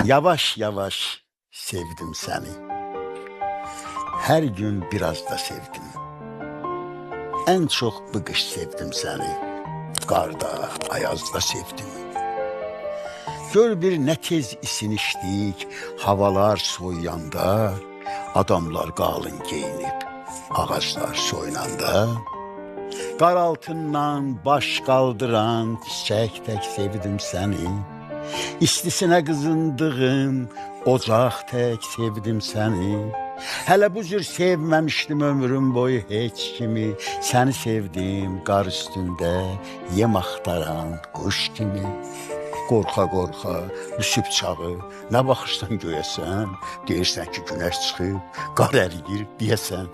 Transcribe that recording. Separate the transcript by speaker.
Speaker 1: Yavaş yavaş sevdim seni. Her gün biraz da sevdim. En çok bu kış sevdim seni. Qarda, ayazda sevdim. Gör bir nə tez isinişdik, havalar soyuyanda, adamlar qalın geyinib, ağaclar soyunanda, qar altından baş qaldıran çiçək tək sevdim səni. İstisinə qızındığım ocaq tək sevdim səni. Hələ bu cür sevməmişdim ömrüm boyu heç kimi. Səni sevdim qar üstündə yem axtaran quş kimi. Qorxa qorxa düşüb çağı, nə baxırsan göyəsən, deyirsən ki günəş çıxıb, qar əriyir deyəsən.